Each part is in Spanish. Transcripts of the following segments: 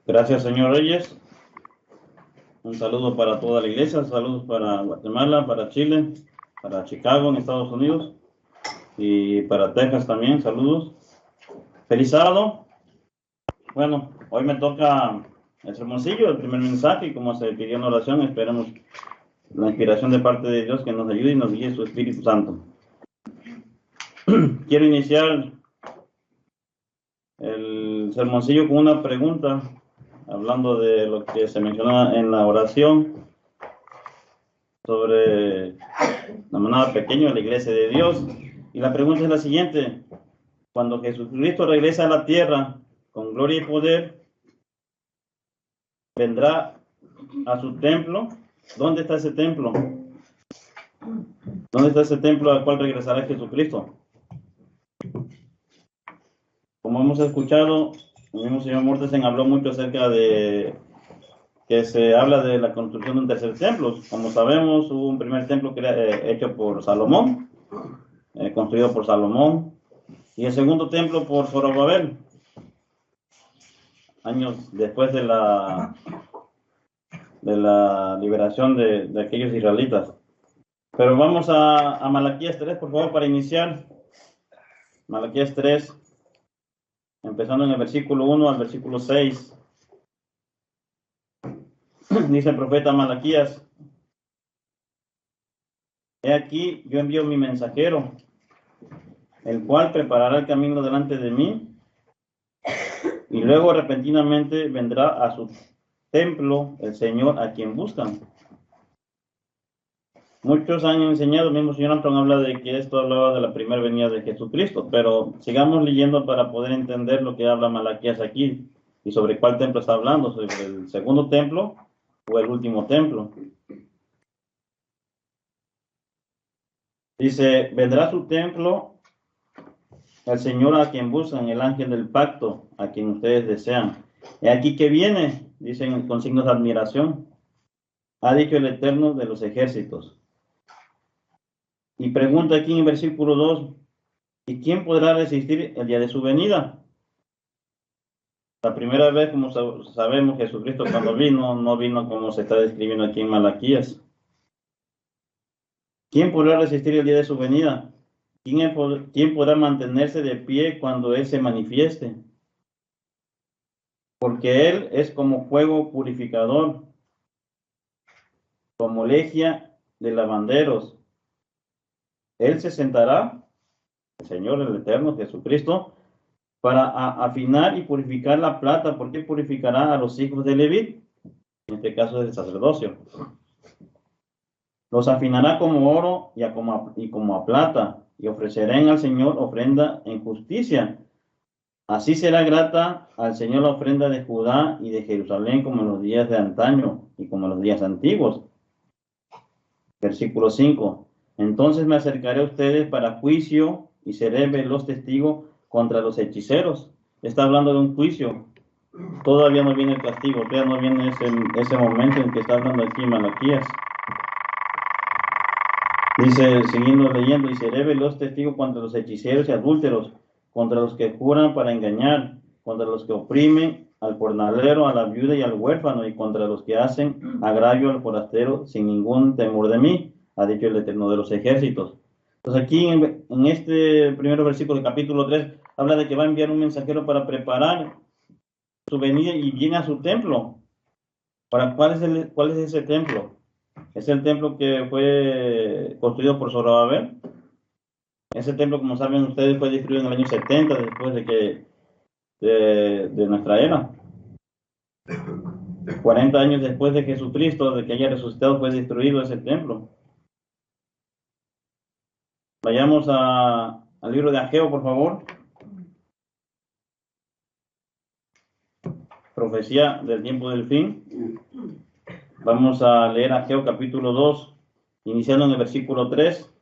Gracias, señor Reyes. Un saludo para toda la iglesia, saludos para Guatemala, para Chile, para Chicago, en Estados Unidos, y para Texas también, saludos. Feliz sábado. Bueno, hoy me toca el sermoncillo, el primer mensaje, y como se pidió en oración, esperemos la inspiración de parte de Dios que nos ayude y nos guíe su Espíritu Santo. Quiero iniciar el sermoncillo con una pregunta, hablando de lo que se menciona en la oración sobre la manada pequeña de la iglesia de Dios. Y la pregunta es la siguiente: cuando Jesucristo regresa a la tierra con gloria y poder, vendrá a su templo. ¿Dónde está ese templo? ¿Dónde está ese templo al cual regresará Jesucristo? Como hemos escuchado, el mismo señor Mortensen habló mucho acerca de que se habla de la construcción de un tercer templo. Como sabemos, hubo un primer templo que era hecho por Salomón, construido por Salomón, y el segundo templo por Zorobabel, años después de la liberación de aquellos israelitas. Pero vamos a Malaquías 3, por favor, para iniciar. Malaquías 3, empezando en el versículo 1 al versículo 6. Dice el profeta Malaquías: He aquí, yo envío mi mensajero, el cual preparará el camino delante de mí, y luego repentinamente vendrá a su templo el Señor a quien buscan. Muchos han enseñado, el mismo señor Antón habla de que esto hablaba de la primera venida de Jesucristo, pero sigamos leyendo para poder entender lo que habla Malaquías aquí y sobre cuál templo está hablando, sobre el segundo templo o el último templo. Dice: vendrá a su templo el Señor a quien buscan, el ángel del pacto a quien ustedes desean. He aquí que viene, dicen con signos de admiración, ha dicho el Eterno de los ejércitos. Y pregunta aquí en el versículo 2: ¿y quién podrá resistir el día de su venida? La primera vez, como sabemos, Jesucristo cuando vino, no vino como se está describiendo aquí en Malaquías. ¿Quién podrá resistir el día de su venida? ¿Quién podrá mantenerse de pie cuando Él se manifieste? Porque Él es como fuego purificador, como lejía de lavanderos. Él se sentará, el Señor, el Eterno, Jesucristo, para afinar y purificar la plata, porque purificará a los hijos de Leví, en este caso del sacerdocio. Los afinará como oro y como a plata, y ofrecerán al Señor ofrenda en justicia. Así será grata al Señor la ofrenda de Judá y de Jerusalén, como en los días de antaño y como en los días antiguos. Versículo 5. Entonces me acercaré a ustedes para juicio y seré veloz testigo contra los hechiceros. Está hablando de un juicio. Todavía no viene el castigo, todavía no viene ese momento en que está hablando aquí Malaquías. Dice, siguiendo leyendo, y seré veloz testigo contra los hechiceros y adúlteros, contra los que juran para engañar, contra los que oprimen al jornalero, a la viuda y al huérfano, y contra los que hacen agravio al forastero sin ningún temor de mí, ha dicho el Eterno de los ejércitos. Entonces aquí en este primer versículo del capítulo 3, habla de que va a enviar un mensajero para preparar su venida y viene a su templo. ¿Cuál es ese templo? Es el templo que fue construido por Zorobabel. Ese templo, como saben ustedes, fue destruido en el año 70 después de nuestra era. 40 años después de Jesucristo, de que haya resucitado, fue destruido ese templo. Vayamos al libro de Ageo, por favor. Profecía del tiempo del fin. Vamos a leer Ageo capítulo 2, iniciando en el versículo 3.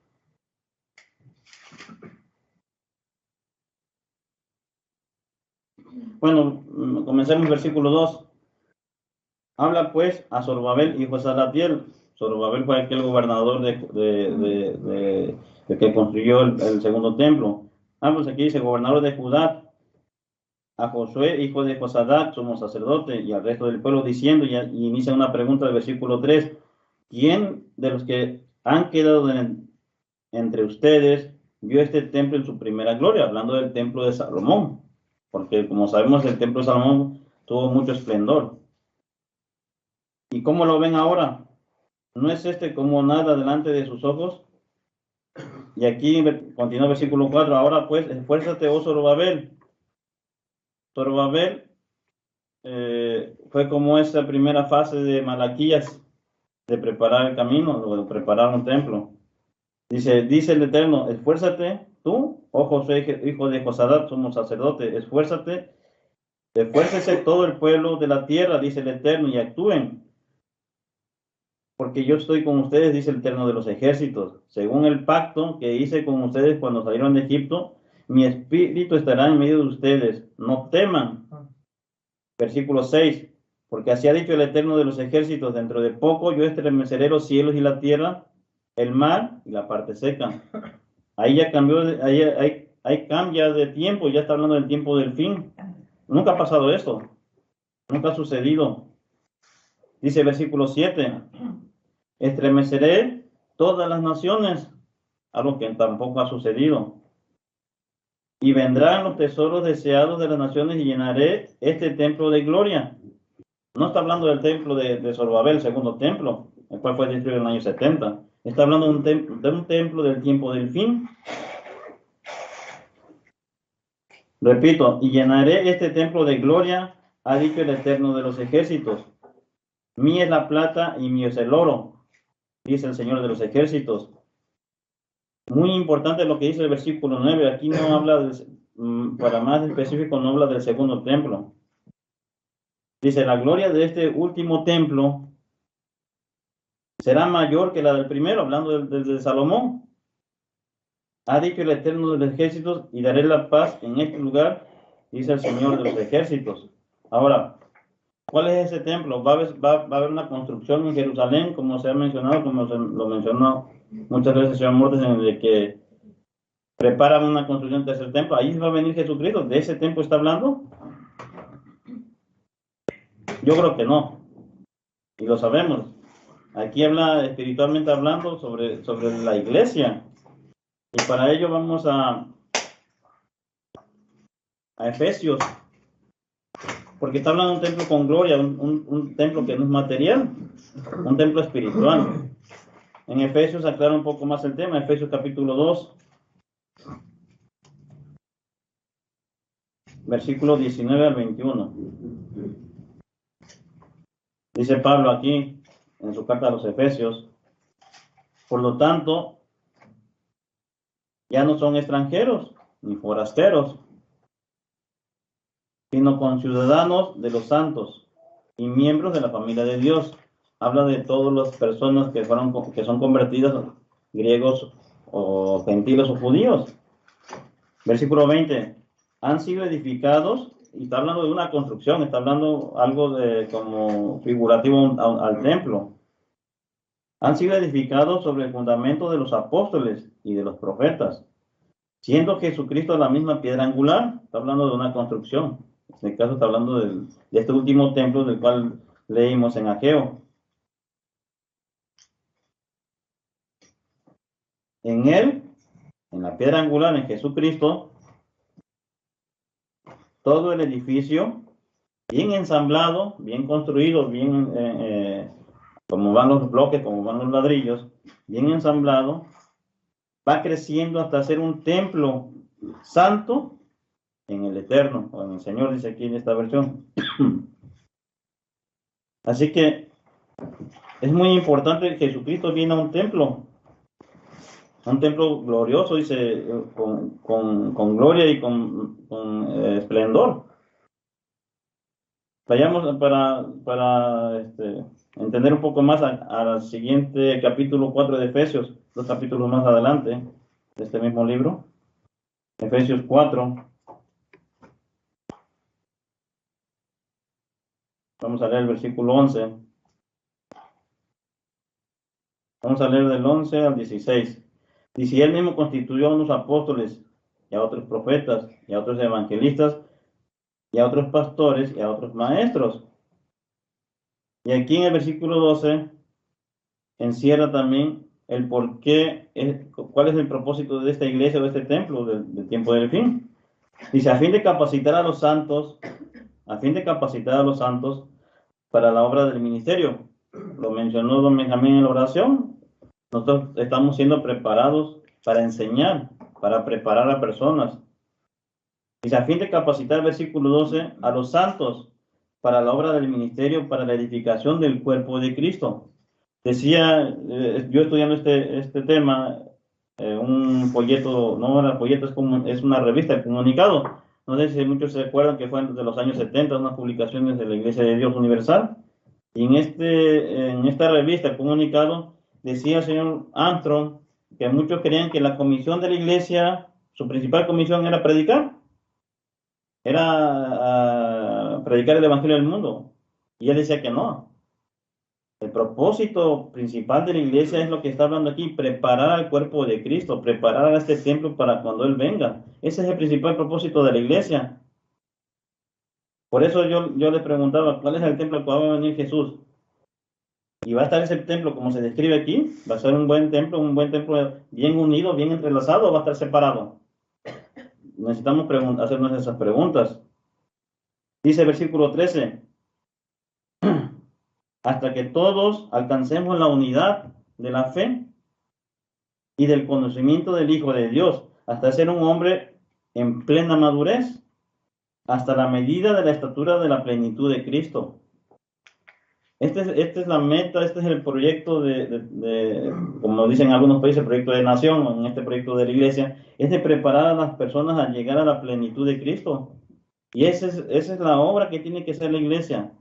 Bueno, comencemos el versículo 2. Habla pues a Zorobabel, hijo de Salatiel. Zorobabel fue aquel gobernador de que construyó el segundo templo. Pues aquí dice gobernador de Judá. a Josué, hijo de Josadac, sumo sacerdote, y al resto del pueblo, diciendo, y inicia una pregunta del versículo 3, ¿quién de los que han quedado entre ustedes vio este templo en su primera gloria? Hablando del templo de Salomón, porque como sabemos el templo de Salomón tuvo mucho esplendor. ¿Y cómo lo ven ahora? ¿No es este como nada delante de sus ojos? Y aquí continúa el versículo 4, ahora pues, esfuérzate, oh Zorobabel. Zorobabel fue como esa primera fase de Malaquías, de preparar el camino, o de preparar un templo. Dice el Eterno, esfuérzate tú, oh Josué, hijo de Josadat, somos sacerdote, esfuércese todo el pueblo de la tierra, dice el Eterno, y actúen, porque yo estoy con ustedes, dice el Eterno de los ejércitos, según el pacto que hice con ustedes cuando salieron de Egipto, mi espíritu estará en medio de ustedes, no teman. Versículo 6, porque así ha dicho el Eterno de los ejércitos, dentro de poco yo estremeceré los cielos y la tierra, el mar y la parte seca. Ahí ya cambió, ahí cambia de tiempo, ya está hablando del tiempo del fin. Nunca ha pasado esto, nunca ha sucedido. Dice el versículo 7, estremeceré todas las naciones, algo que tampoco ha sucedido. Y vendrán los tesoros deseados de las naciones y llenaré este templo de gloria. No está hablando del templo de Zorobabel, el segundo templo, el cual fue destruido en el año 70. Está hablando de un templo del tiempo del fin. Repito, y llenaré este templo de gloria, ha dicho el Eterno de los ejércitos. Mía es la plata y mío es el oro, dice el Señor de los ejércitos. Muy importante lo que dice el versículo 9. Aquí no habla, para más específico, no habla del segundo templo. Dice, la gloria de este último templo será mayor que la del primero, hablando de Salomón. Ha dicho el Eterno de los ejércitos, y daré la paz en este lugar, dice el Señor de los ejércitos. Ahora, ¿cuál es ese templo? Va a haber una construcción en Jerusalén, como se ha mencionado, como lo mencionó muchas veces el señor Mortes, en el que preparan una construcción de ese templo. Ahí va a venir Jesucristo. ¿De ese templo está hablando? Yo creo que no, y lo sabemos. Aquí habla, espiritualmente hablando, sobre la iglesia. Y para ello vamos a Efesios, porque está hablando de un templo con gloria, un templo que no es material, un templo espiritual. En Efesios aclara un poco más el tema, Efesios capítulo 2, versículo 19 al 21. Dice Pablo aquí, en su carta a los Efesios, por lo tanto, ya no son extranjeros ni forasteros, sino conciudadanos de los santos y miembros de la familia de Dios. Habla de todas las personas que son convertidas, griegos o gentiles o judíos. Versículo 20, han sido edificados, y está hablando de una construcción, está hablando algo como figurativo al templo. Han sido edificados sobre el fundamento de los apóstoles y de los profetas, siendo Jesucristo la misma piedra angular. Está hablando de una construcción. En este caso está hablando de este último templo del cual leímos en Ageo. En él, en la piedra angular, en Jesucristo, todo el edificio, bien ensamblado, bien construido, bien como van los bloques, como van los ladrillos, bien ensamblado, va creciendo hasta ser un templo santo en el Eterno, o en el Señor, dice aquí en esta versión. Así que es muy importante que Jesucristo viene a un templo glorioso, dice, con gloria y con esplendor. Vayamos para entender un poco más al siguiente capítulo 4 de Efesios, dos capítulos más adelante de este mismo libro, Efesios 4. Vamos a leer el versículo 11. Vamos a leer del 11 al 16. Dice, él mismo constituyó a unos apóstoles y a otros profetas y a otros evangelistas y a otros pastores y a otros maestros. Y aquí en el versículo 12 encierra también el por qué, cuál es el propósito de esta iglesia o de este templo del tiempo del fin. Dice, a fin de capacitar a los santos, a fin de capacitar a los santos para la obra del ministerio. Lo mencionó don Benjamín en la oración. Nosotros estamos siendo preparados para enseñar, para preparar a personas. Dice, a fin de capacitar, versículo 12, a los santos para la obra del ministerio, para la edificación del cuerpo de Cristo. Decía, yo estudiando este tema, un folleto, no era folleto, es una revista, el comunicado. No sé si muchos se acuerdan que fue de los años 70, unas publicaciones de la Iglesia de Dios Universal. Y en esta revista, el comunicado, decía el señor Armstrong que muchos creían que la comisión de la Iglesia, su principal comisión era predicar el Evangelio del mundo. Y él decía que no. El propósito principal de la iglesia es lo que está hablando aquí, preparar al cuerpo de Cristo, preparar a este templo para cuando Él venga. Ese es el principal propósito de la iglesia. Por eso yo le preguntaba, ¿cuál es el templo al cual va a venir Jesús? Y va a estar ese templo como se describe aquí, va a ser un buen templo bien unido, bien entrelazado, o va a estar separado. Necesitamos hacernos esas preguntas. Dice el versículo 13, hasta que todos alcancemos la unidad de la fe y del conocimiento del Hijo de Dios, hasta ser un hombre en plena madurez, hasta la medida de la estatura de la plenitud de Cristo. Esta es la meta, este es el proyecto como dicen algunos países, el proyecto de nación, o en este proyecto de la iglesia, es de preparar a las personas a llegar a la plenitud de Cristo. Y esa es la obra que tiene que hacer la iglesia.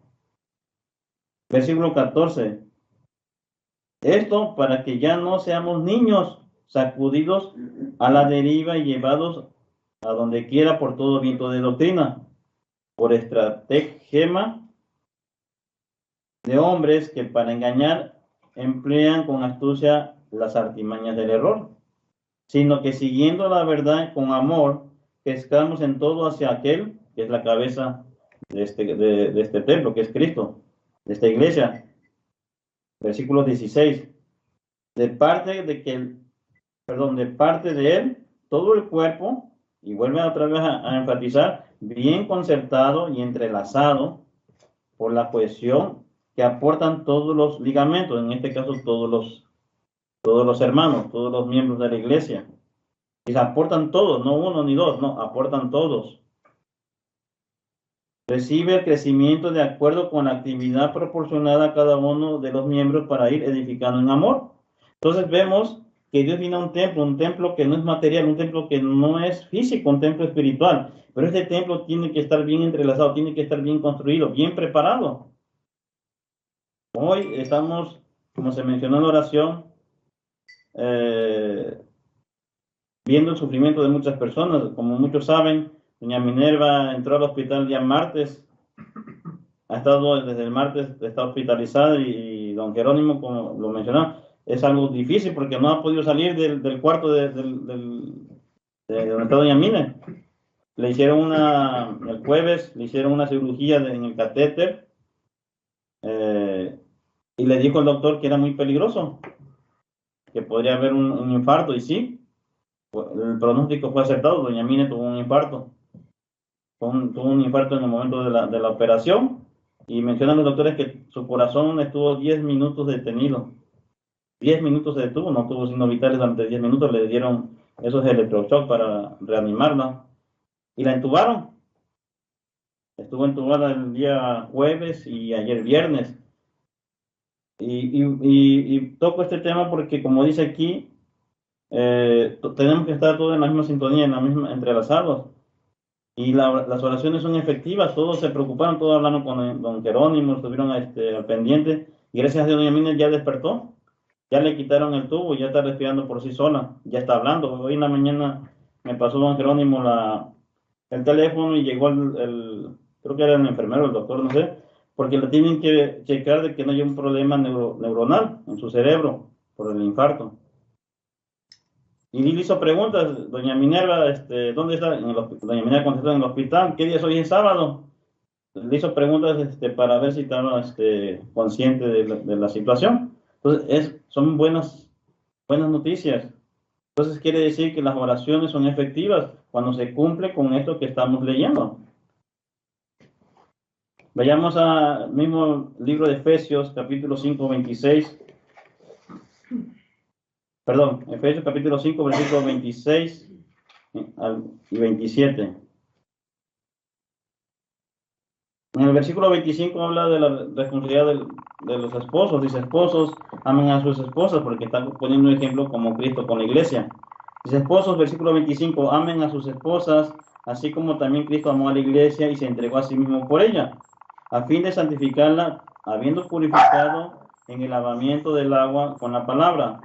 Versículo 14. Esto para que ya no seamos niños sacudidos a la deriva y llevados a donde quiera por todo viento de doctrina, por estratagema de hombres que para engañar emplean con astucia las artimañas del error, sino que siguiendo la verdad con amor, pescamos en todo hacia aquel que es la cabeza de este templo, que es Cristo, de esta iglesia. Versículo 16. De parte de él, todo el cuerpo, y vuelve otra vez a enfatizar, bien concertado y entrelazado por la cohesión que aportan todos los ligamentos, en este caso todos los hermanos, todos los miembros de la iglesia. Y se aportan todos, no uno ni dos, no, aportan todos. Recibe el crecimiento de acuerdo con la actividad proporcionada a cada uno de los miembros para ir edificando en amor. Entonces vemos que Dios viene a un templo que no es material, un templo que no es físico, un templo espiritual. Pero este templo tiene que estar bien entrelazado, tiene que estar bien construido, bien preparado. Hoy estamos, como se mencionó en la oración, viendo el sufrimiento de muchas personas. Como muchos saben, doña Minerva entró al hospital el día martes, ha estado desde el martes, está hospitalizada, y don Jerónimo, como lo mencionó, es algo difícil porque no ha podido salir del cuarto de donde está doña Mina. Le hicieron el jueves, le hicieron una cirugía en el catéter, y le dijo el doctor que era muy peligroso, que podría haber un infarto, y sí, el pronóstico fue acertado, doña Mina tuvo un infarto. Tuvo un infarto en el momento de la operación, y mencionan los doctores que su corazón estuvo 10 minutos detenido. 10 minutos se detuvo, no tuvo signos vitales durante 10 minutos, le dieron esos electroshocks para reanimarla y la entubaron. Estuvo entubada el día jueves y ayer viernes. Y toco este tema porque, como dice aquí, tenemos que estar todos en la misma sintonía, entrelazados. Y las oraciones son efectivas, todos se preocuparon, todos hablaron con don Jerónimo, estuvieron al pendiente, y gracias a Dios doña Mina ya despertó, ya le quitaron el tubo, ya está respirando por sí sola, ya está hablando. Hoy en la mañana me pasó don Jerónimo el teléfono, y llegó creo que era el enfermero, el doctor, no sé, porque le tienen que checar de que no haya un problema neuronal en su cerebro por el infarto. Y le hizo preguntas, doña Minerva, ¿dónde está? Doña Minerva contestó en el hospital. ¿Qué día es hoy? Es sábado. Le hizo preguntas para ver si estaba consciente de la situación. Entonces, son buenas noticias. Entonces, quiere decir que las oraciones son efectivas cuando se cumple con esto que estamos leyendo. Vayamos al mismo libro de Efesios, capítulo 5, 26. Perdón, Efesios capítulo 5, versículos 26 y 27. En el versículo 25 habla de la responsabilidad de los esposos. Dice, esposos, amen a sus esposas, porque está poniendo un ejemplo como Cristo con la iglesia. Dice, esposos, versículo 25, amen a sus esposas, así como también Cristo amó a la iglesia y se entregó a sí mismo por ella, a fin de santificarla, habiendo purificado en el lavamiento del agua con la palabra,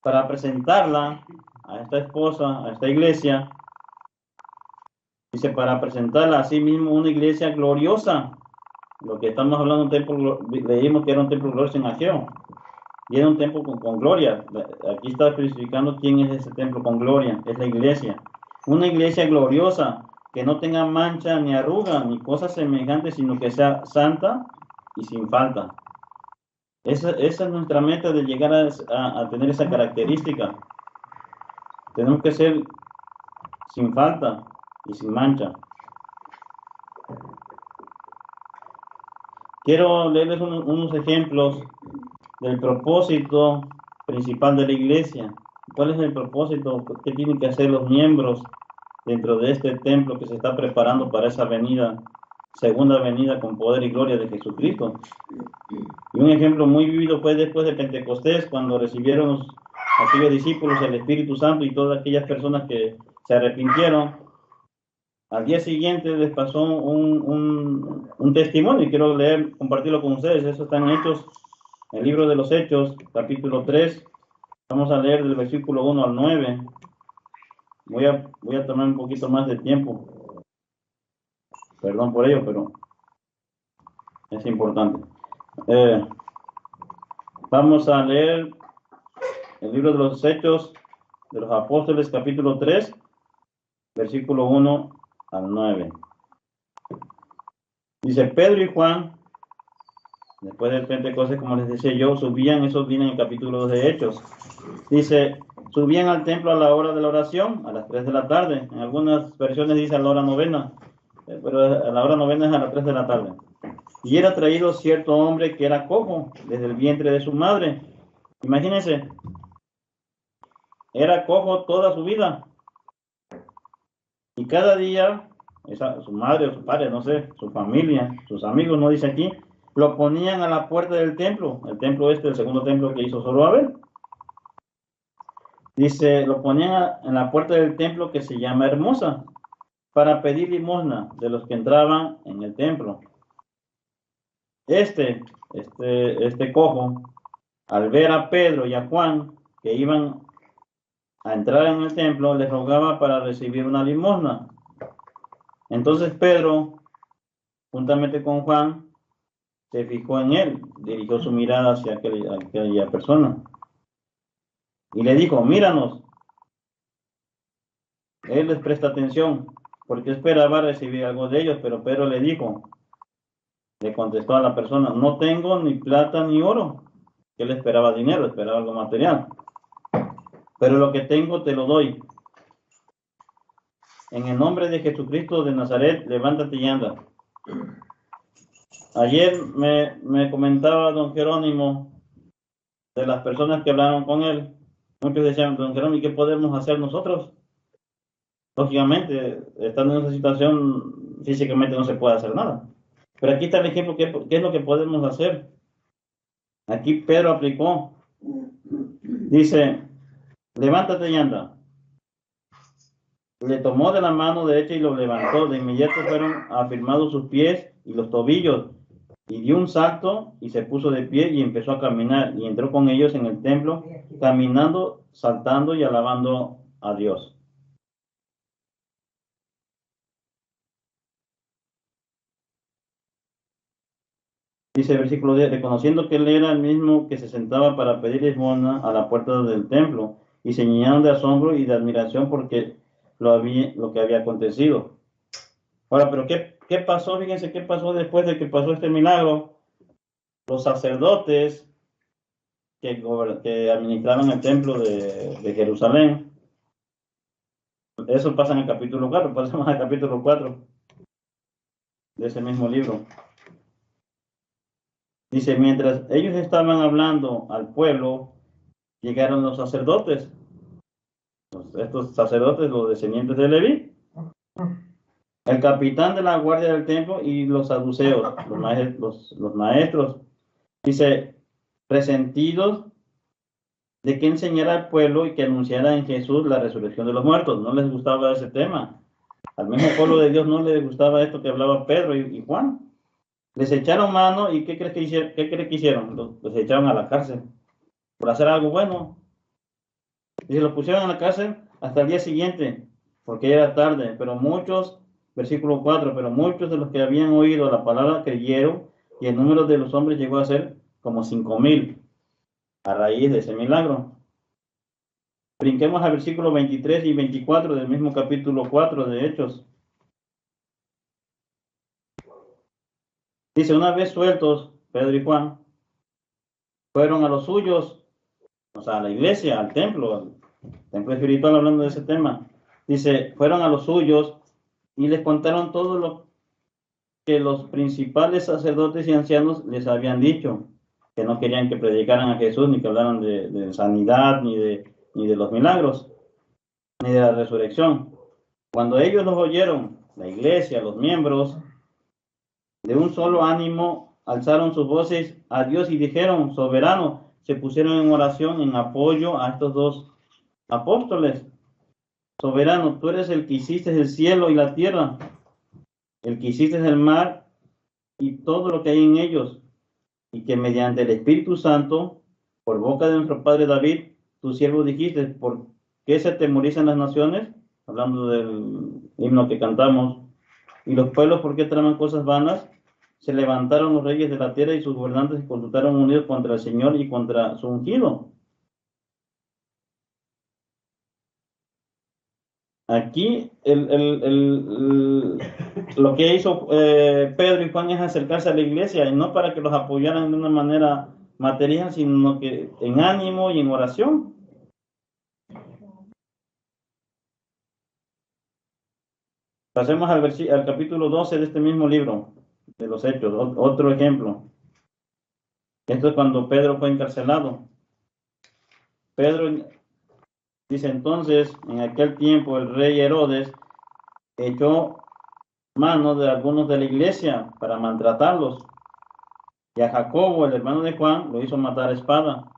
para presentarla a esta esposa, a esta iglesia. Dice, para presentarla a sí mismo una iglesia gloriosa. Lo que estamos hablando, un templo, leímos que era un templo glorioso en Ageo. Y era un templo con gloria. Aquí está especificando quién es ese templo con gloria. Es la iglesia. Una iglesia gloriosa, que no tenga mancha ni arruga, ni cosas semejantes, sino que sea santa y sin falta. Esa es nuestra meta, de llegar a tener esa característica. Tenemos que ser sin falta y sin mancha. Quiero leerles unos ejemplos del propósito principal de la iglesia. ¿Cuál es el propósito? ¿Qué tienen que hacer los miembros dentro de este templo que se está preparando para esa venida, segunda venida con poder y gloria de Jesucristo? Y un ejemplo muy vivido fue después de Pentecostés, cuando recibieron aquellos discípulos el Espíritu Santo y todas aquellas personas que se arrepintieron. Al día siguiente les pasó un testimonio, y quiero compartirlo con ustedes. Eso está en Hechos, el libro de los Hechos, capítulo 3. Vamos a leer del versículo 1 al 9. Voy a tomar un poquito más de tiempo. Perdón por ello, pero es importante. Vamos a leer el libro de los Hechos de los Apóstoles, capítulo 3, versículo 1 al 9. Dice, Pedro y Juan, después del Pentecostés, como les decía yo, subían, eso viene en el capítulo 2 de Hechos. Dice, subían al templo a la hora de la oración, a las 3 de la tarde. En algunas versiones dice a la hora novena, pero a la hora novena es a las 3 de la tarde. Y era traído cierto hombre que era cojo desde el vientre de su madre. Imagínense, era cojo toda su vida. Y cada día, su madre o su padre, no sé, su familia, sus amigos, no dice aquí, lo ponían a la puerta del templo. El templo el segundo templo que hizo Zorobabel. Dice, lo ponían en la puerta del templo que se llama Hermosa, para pedir limosna de los que entraban en el templo. Este cojo, al ver a Pedro y a Juan que iban a entrar en el templo, les rogaba para recibir una limosna. Entonces Pedro, juntamente con Juan, se fijó en él, dirigió su mirada hacia aquella persona y le dijo, míranos. Él les presta atención porque esperaba recibir algo de ellos, pero Pedro le contestó a la persona, no tengo ni plata ni oro. Él esperaba dinero, esperaba algo material. Pero lo que tengo te lo doy. En el nombre de Jesucristo de Nazaret, levántate y anda. Ayer me comentaba don Jerónimo de las personas que hablaron con él. Muchos decían, don Jerónimo, ¿y qué podemos hacer nosotros? Lógicamente, estando en esa situación, físicamente no se puede hacer nada. Pero aquí está el ejemplo, ¿qué es lo que podemos hacer? Aquí Pedro aplicó. Dice, levántate y anda. Le tomó de la mano derecha y lo levantó. De inmediato fueron afirmados sus pies y los tobillos. Y dio un salto y se puso de pie y empezó a caminar. Y entró con ellos en el templo, caminando, saltando y alabando a Dios. Dice el versículo 10, reconociendo que él era el mismo que se sentaba para pedir limosna a la puerta del templo, y se llenaron de asombro y de admiración porque lo que había acontecido. Ahora, pero ¿qué pasó? Fíjense qué pasó después de que pasó este milagro. Los sacerdotes que administraban el templo de Jerusalén, eso pasa en el capítulo 4, pasamos al capítulo 4 de ese mismo libro. Dice, mientras ellos estaban hablando al pueblo, llegaron los sacerdotes, estos sacerdotes, los descendientes de Leví, el capitán de la guardia del templo y los saduceos, los maestros, dice, resentidos de que enseñara al pueblo y que anunciara en Jesús la resurrección de los muertos. No les gustaba ese tema. Al mismo pueblo de Dios no les gustaba esto que hablaba Pedro y Juan. Les echaron mano y ¿qué crees que hicieron? Los echaron a la cárcel por hacer algo bueno. Y se los pusieron a la cárcel hasta el día siguiente, porque ya era tarde. Pero muchos, versículo 4, pero muchos de los que habían oído la palabra creyeron y el número de los hombres llegó a ser como 5,000 a raíz de ese milagro. Brinquemos al versículo 23 y 24 del mismo capítulo 4 de Hechos. Dice, una vez sueltos, Pedro y Juan fueron a los suyos, o sea, a la iglesia, al templo espiritual, hablando de ese tema. Dice, fueron a los suyos y les contaron todo lo que los principales sacerdotes y ancianos les habían dicho, que no querían que predicaran a Jesús, ni que hablaran de sanidad, ni de los milagros, ni de la resurrección. Cuando ellos los oyeron, la iglesia, los miembros, de un solo ánimo, alzaron sus voces a Dios y dijeron, soberano, se pusieron en oración en apoyo a estos dos apóstoles. Soberano, tú eres el que hiciste el cielo y la tierra, el que hiciste el mar y todo lo que hay en ellos, y que mediante el Espíritu Santo, por boca de nuestro padre David, tu siervo dijiste, ¿por qué se atemorizan las naciones? Hablando del himno que cantamos. Y los pueblos, ¿por qué traman cosas vanas? Se levantaron los reyes de la tierra y sus gobernantes se consultaron unidos contra el Señor y contra su ungido. Aquí lo que hizo Pedro y Juan es acercarse a la iglesia, y no para que los apoyaran de una manera material, sino que en ánimo y en oración. Pasemos al capítulo 12 de este mismo libro, de los Hechos, otro ejemplo. Esto es cuando Pedro fue encarcelado. Pedro dice entonces, en aquel tiempo el rey Herodes echó mano de algunos de la iglesia para maltratarlos. Y a Jacobo, el hermano de Juan, lo hizo matar a espada.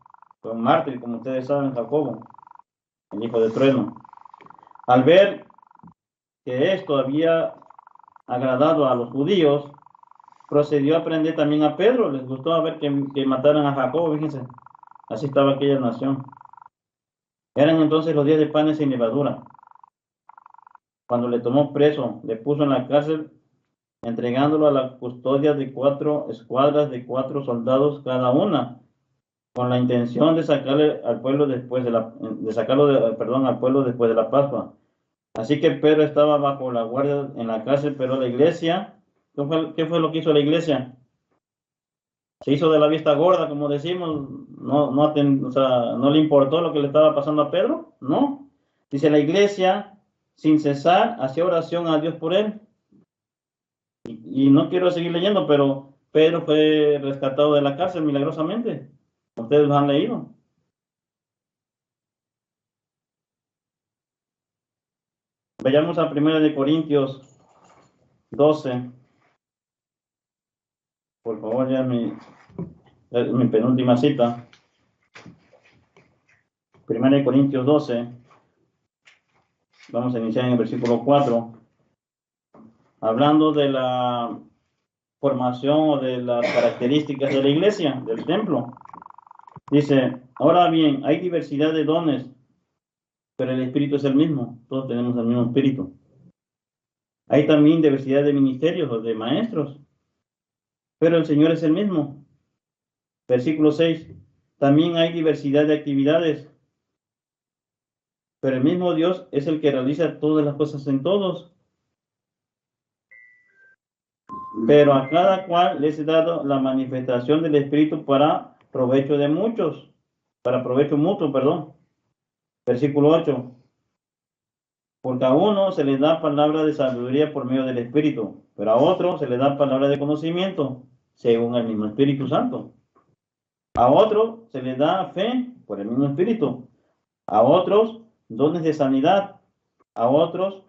Fue un mártir, como ustedes saben, Jacobo, el hijo de trueno. Al ver que esto había agradado a los judíos, procedió a prender también a Pedro. Les gustó ver que mataran a Jacobo, fíjense. Así estaba aquella nación. Eran entonces los días de panes sin levadura. Cuando le tomó preso, le puso en la cárcel, entregándolo a la custodia de 4 escuadras de 4 soldados cada una, con la intención de sacarle al pueblo después al pueblo después de la Pascua. Así que Pedro estaba bajo la guardia en la cárcel, pero la iglesia, ¿qué fue lo que hizo la iglesia? Se hizo de la vista gorda, como decimos, o sea, no le importó lo que le estaba pasando a Pedro, no. Dice la iglesia, sin cesar, hacía oración a Dios por él. Y no quiero seguir leyendo, pero Pedro fue rescatado de la cárcel milagrosamente. Ustedes lo han leído. Vayamos a 1 de Corintios 12. Por favor, ya mi penúltima cita. 1 de Corintios 12. Vamos a iniciar en el versículo 4. Hablando de la formación o de las características de la iglesia, del templo. Dice, ahora bien, hay diversidad de dones, pero el Espíritu es el mismo. Todos tenemos el mismo Espíritu. Hay también diversidad de ministerios o de maestros, pero el Señor es el mismo. Versículo 6. También hay diversidad de actividades, pero el mismo Dios es el que realiza todas las cosas en todos. Pero a cada cual les he dado la manifestación del Espíritu para provecho de muchos, para provecho mutuo, perdón. Versículo 8. Porque a uno se le da palabra de sabiduría por medio del Espíritu, pero a otro se le da palabra de conocimiento, según el mismo Espíritu Santo. A otro se le da fe por el mismo Espíritu. A otros dones de sanidad. A otros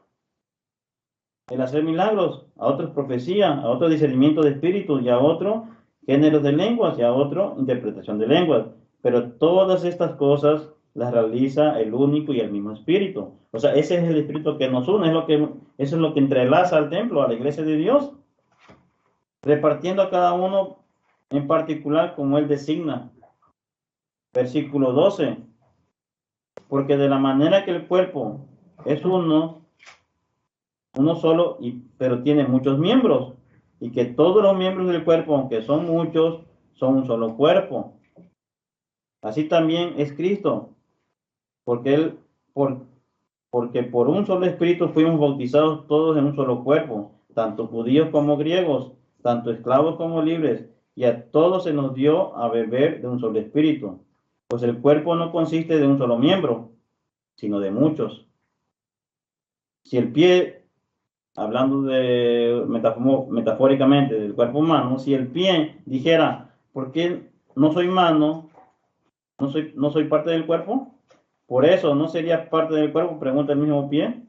el hacer milagros. A otros profecía. A otro discernimiento de espíritus. Y a otro géneros de lenguas. Y a otro interpretación de lenguas. Pero todas estas cosas las realiza el único y el mismo Espíritu. O sea, ese es el Espíritu que nos une. Eso es lo que entrelaza al templo, a la iglesia de Dios. Repartiendo a cada uno en particular como Él designa. Versículo 12. Porque de la manera que el cuerpo es uno solo, pero tiene muchos miembros, y que todos los miembros del cuerpo, aunque son muchos, son un solo cuerpo. Así también es Cristo, porque porque por un solo espíritu fuimos bautizados todos en un solo cuerpo, tanto judíos como griegos, tanto esclavos como libres, y a todos se nos dio a beber de un solo espíritu. Pues el cuerpo no consiste de un solo miembro, sino de muchos. Si el pie, hablando de metafóricamente del cuerpo humano, si el pie dijera, ¿por qué no soy mano? No soy parte del cuerpo. Por eso no sería parte del cuerpo, pregunta el mismo pie.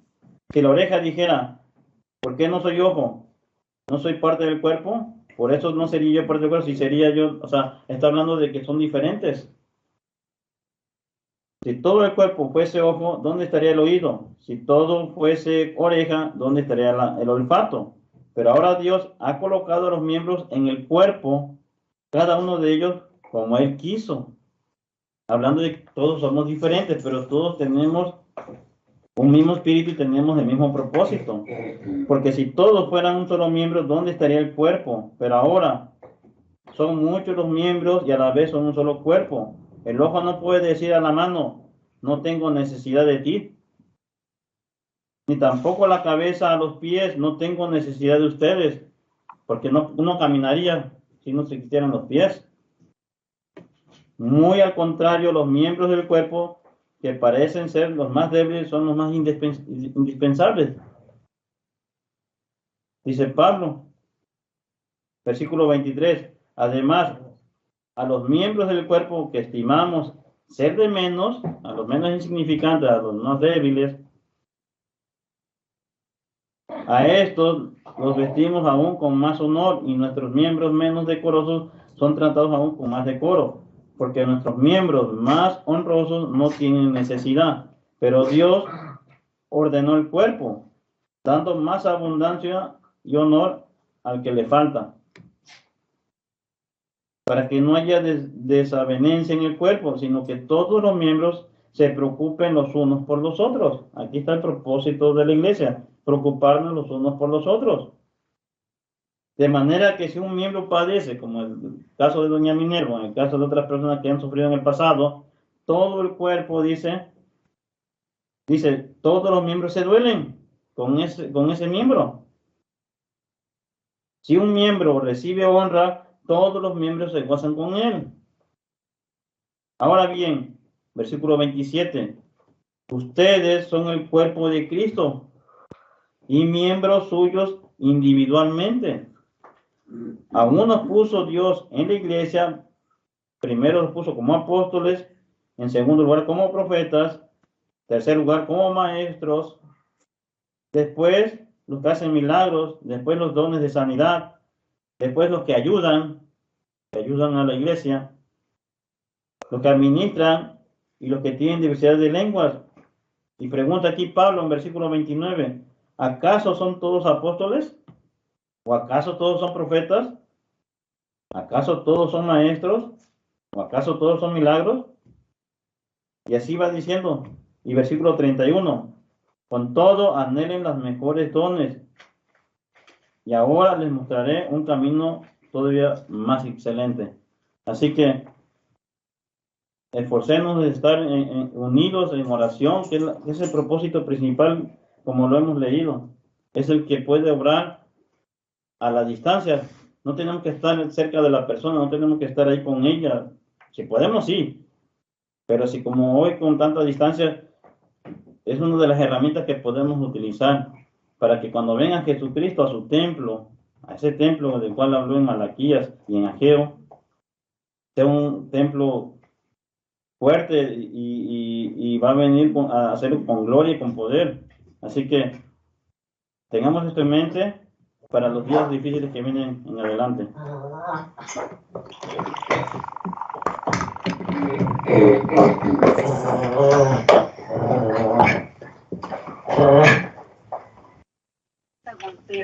Si la oreja dijera, ¿por qué no soy ojo? No soy parte del cuerpo. Por eso no sería yo parte del cuerpo, si sería yo, o sea, está hablando de que son diferentes. Si todo el cuerpo fuese ojo, ¿dónde estaría el oído? Si todo fuese oreja, ¿dónde estaría el olfato? Pero ahora Dios ha colocado los miembros en el cuerpo, cada uno de ellos como Él quiso. Hablando de que todos somos diferentes, pero todos tenemos un mismo espíritu y tenemos el mismo propósito. Porque si todos fueran un solo miembro, ¿dónde estaría el cuerpo? Pero ahora son muchos los miembros y a la vez son un solo cuerpo. El ojo no puede decir a la mano, no tengo necesidad de ti. Ni tampoco la cabeza a los pies, no tengo necesidad de ustedes. Porque uno caminaría si no se existieran los pies. Muy al contrario, los miembros del cuerpo que parecen ser los más débiles son los más indispensables. Dice Pablo, versículo 23. Además, a los miembros del cuerpo que estimamos ser de menos, a los menos insignificantes, a los más débiles, a estos los vestimos aún con más honor y nuestros miembros menos decorosos son tratados aún con más decoro, porque nuestros miembros más honrosos no tienen necesidad, pero Dios ordenó el cuerpo, dando más abundancia y honor al que le falta, para que no haya desavenencia en el cuerpo, sino que todos los miembros se preocupen los unos por los otros. Aquí está el propósito de la iglesia, preocuparnos los unos por los otros. De manera que si un miembro padece, como el caso de doña Minerva, en el caso de otras personas que han sufrido en el pasado, todo el cuerpo dice, todos los miembros se duelen con ese miembro. Si un miembro recibe honra, todos los miembros se gozan con él. Ahora bien, versículo 27, ustedes son el cuerpo de Cristo y miembros suyos individualmente. A unos puso Dios en la iglesia, primero los puso como apóstoles, en segundo lugar como profetas, tercer lugar como maestros, después los que hacen milagros, después los dones de sanidad, después los que ayudan a la iglesia, los que administran y los que tienen diversidad de lenguas. Y pregunta aquí Pablo en versículo 29, ¿acaso son todos apóstoles? ¿O acaso todos son profetas? ¿Acaso todos son maestros? ¿O acaso todos son milagros? Y así va diciendo. Y versículo 31, con todo anhelen las mejores dones. Y ahora les mostraré un camino todavía más excelente. Así que esforcémonos de estar unidos en oración, que es el propósito principal, como lo hemos leído. Es el que puede obrar a la distancia. No tenemos que estar cerca de la persona, no tenemos que estar ahí con ella. Si podemos, sí. Pero si como hoy con tanta distancia, es una de las herramientas que podemos utilizar para que cuando venga Jesucristo a su templo, a ese templo del cual habló en Malaquías y en Ageo, sea un templo fuerte y va a venir a hacerlo con gloria y con poder. Así que tengamos esto en mente para los días difíciles que vienen en adelante.